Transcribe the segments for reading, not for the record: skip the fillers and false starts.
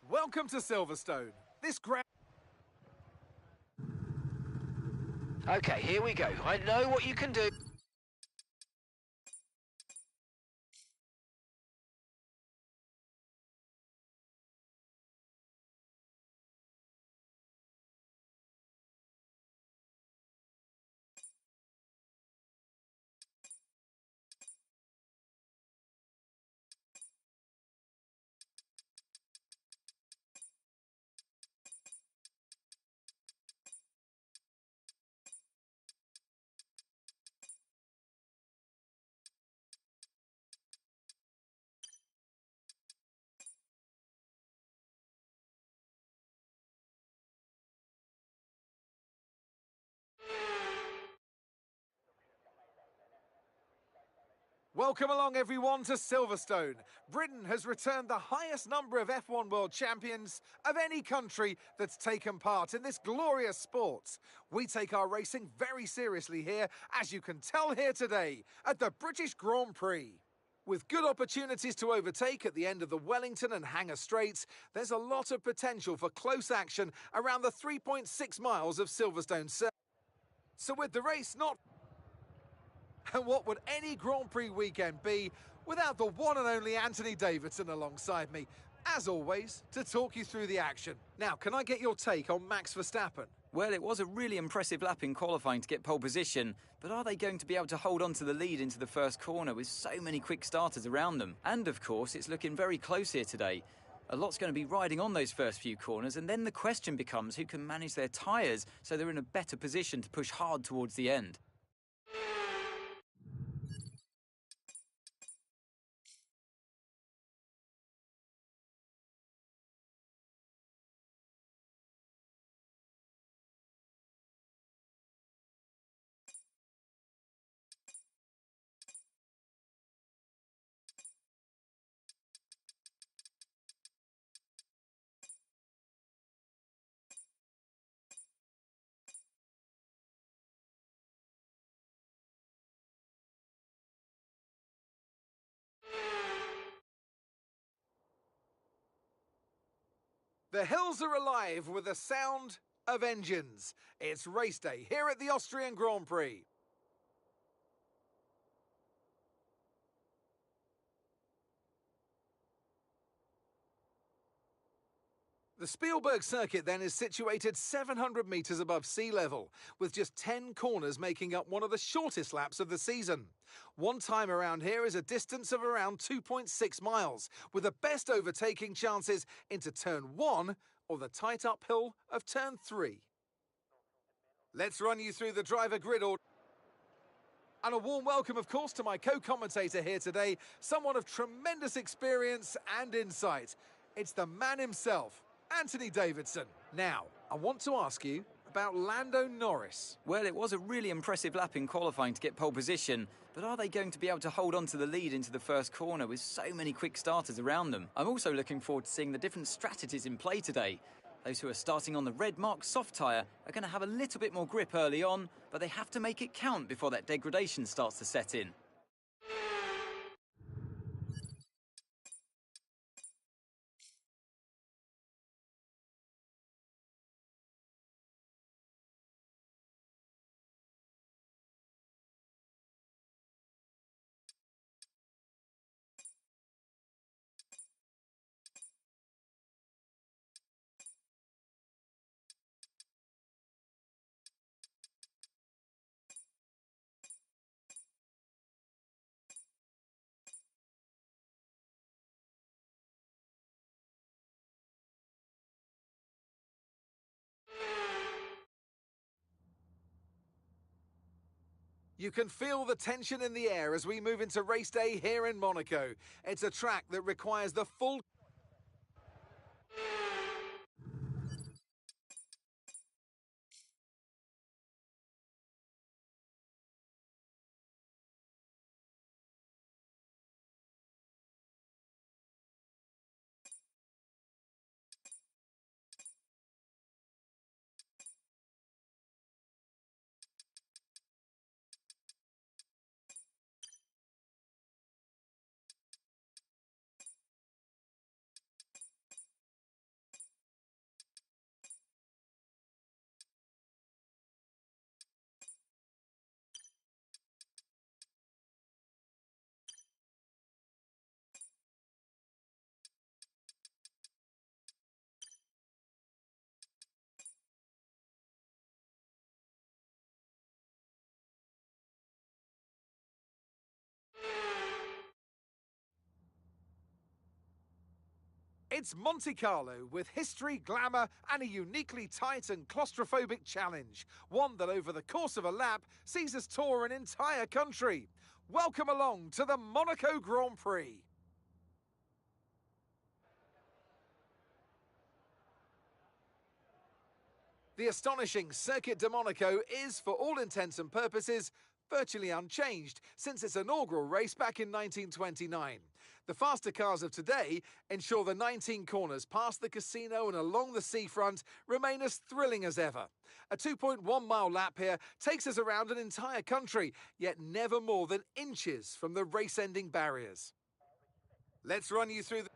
Welcome to Silverstone. This ground... Okay, here we go. I know what you can do. Welcome along, everyone, to Silverstone. Britain has returned the highest number of F1 World Champions of any country that's taken part in this glorious sport. We take our racing very seriously here, as you can tell here today, at the British Grand Prix. With good opportunities to overtake at the end of the Wellington and Hangar Straights, there's a lot of potential for close action around the 3.6 miles of Silverstone Circuit. So with the race not... And what would any Grand Prix weekend be without the one and only Anthony Davidson alongside me, as always, to talk you through the action. Now, can I get your take on Max Verstappen? Well, it was a really impressive lap in qualifying to get pole position, but are they going to be able to hold on to the lead into the first corner with so many quick starters around them? And of course, it's looking very close here today. A lot's going to be riding on those first few corners, and then the question becomes who can manage their tyres so they're in a better position to push hard towards the end. The hills are alive with the sound of engines. It's race day here at the Austrian Grand Prix. The Spielberg circuit then is situated 700 metres above sea level, with just 10 corners making up one of the shortest laps of the season. One time around here is a distance of around 2.6 miles, with the best overtaking chances into turn 1 or the tight uphill of turn 3. Let's run you through the driver grid order. And a warm welcome, of course, to my co-commentator here today, someone of tremendous experience and insight. It's the man himself, Anthony Davidson. Now, I want to ask you about Lando Norris. Well, it was a really impressive lap in qualifying to get pole position, but are they going to be able to hold on to the lead into the first corner with so many quick starters around them? I'm also looking forward to seeing the different strategies in play today. Those who are starting on the red mark soft tyre are going to have a little bit more grip early on, but they have to make it count before that degradation starts to set in. You can feel the tension in the air as we move into race day here in Monaco. It's a track that requires the full... It's Monte Carlo with history, glamour, and a uniquely tight and claustrophobic challenge. One that over the course of a lap sees us tour an entire country. Welcome along to the Monaco Grand Prix. The astonishing Circuit de Monaco is, for all intents and purposes, virtually unchanged since its inaugural race back in 1929. The faster cars of today ensure the 19 corners past the casino and along the seafront remain as thrilling as ever. A 2.1-mile lap here takes us around an entire country, yet never more than inches from the race-ending barriers. Let's run you through the...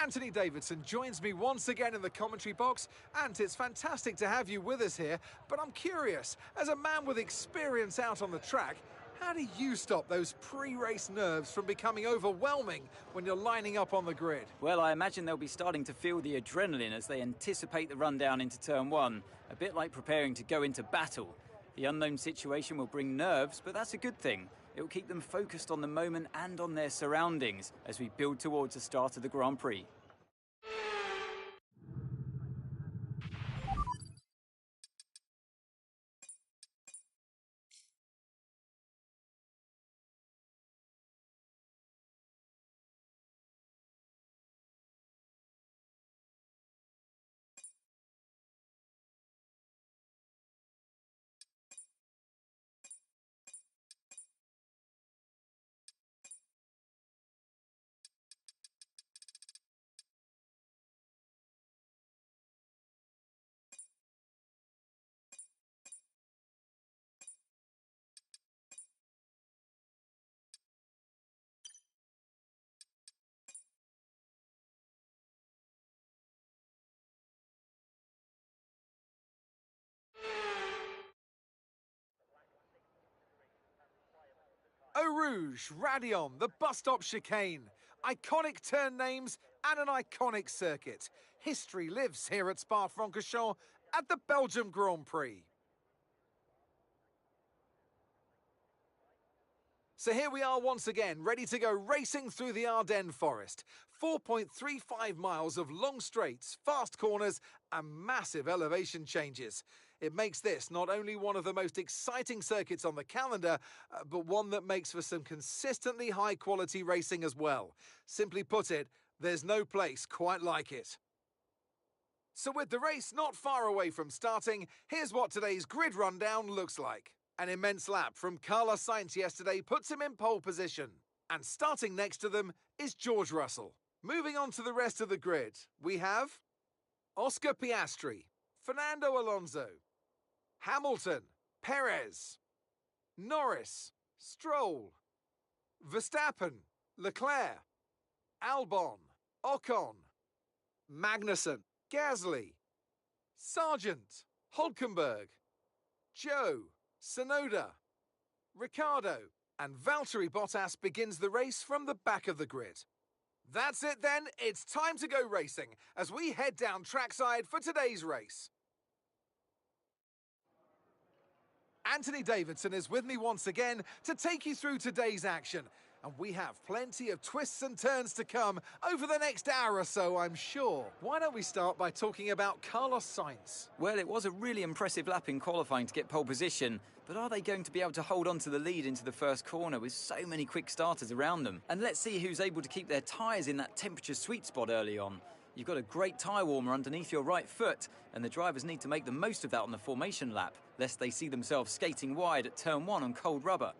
Anthony Davidson joins me once again in the commentary box, and it's fantastic to have you with us here, but I'm curious, as a man with experience out on the track, how do you stop those pre-race nerves from becoming overwhelming when you're lining up on the grid? Well, I imagine they'll be starting to feel the adrenaline as they anticipate the run down into turn one, a bit like preparing to go into battle. The unknown situation will bring nerves, but that's a good thing. It will keep them focused on the moment and on their surroundings as we build towards the start of the Grand Prix. Eau Rouge, Raidillon, the bus stop chicane. Iconic turn names and an iconic circuit. History lives here at Spa-Francorchamps at the Belgium Grand Prix. So here we are once again, ready to go racing through the Ardennes forest. 4.35 miles of long straights, fast corners and massive elevation changes. It makes this not only one of the most exciting circuits on the calendar, but one that makes for some consistently high-quality racing as well. Simply put it, there's no place quite like it. So with the race not far away from starting, here's what today's grid rundown looks like. An immense lap from Carlos Sainz yesterday puts him in pole position. And starting next to them is George Russell. Moving on to the rest of the grid, we have Oscar Piastri, Fernando Alonso, Hamilton, Perez, Norris, Stroll, Verstappen, Leclerc, Albon, Ocon, Magnussen, Gasly, Sargent, Hülkenberg, Zhou, Tsunoda, Ricciardo, and Valtteri Bottas begins the race from the back of the grid. That's it then, it's time to go racing as we head down trackside for today's race. Anthony Davidson is with me once again to take you through today's action. And we have plenty of twists and turns to come over the next hour or so, I'm sure. Why don't we start by talking about Carlos Sainz? Well, it was a really impressive lap in qualifying to get pole position, but are they going to be able to hold on to the lead into the first corner with so many quick starters around them? And let's see who's able to keep their tyres in that temperature sweet spot early on. You've got a great tyre warmer underneath your right foot, and the drivers need to make the most of that on the formation lap, lest they see themselves skating wide at turn one on cold rubber.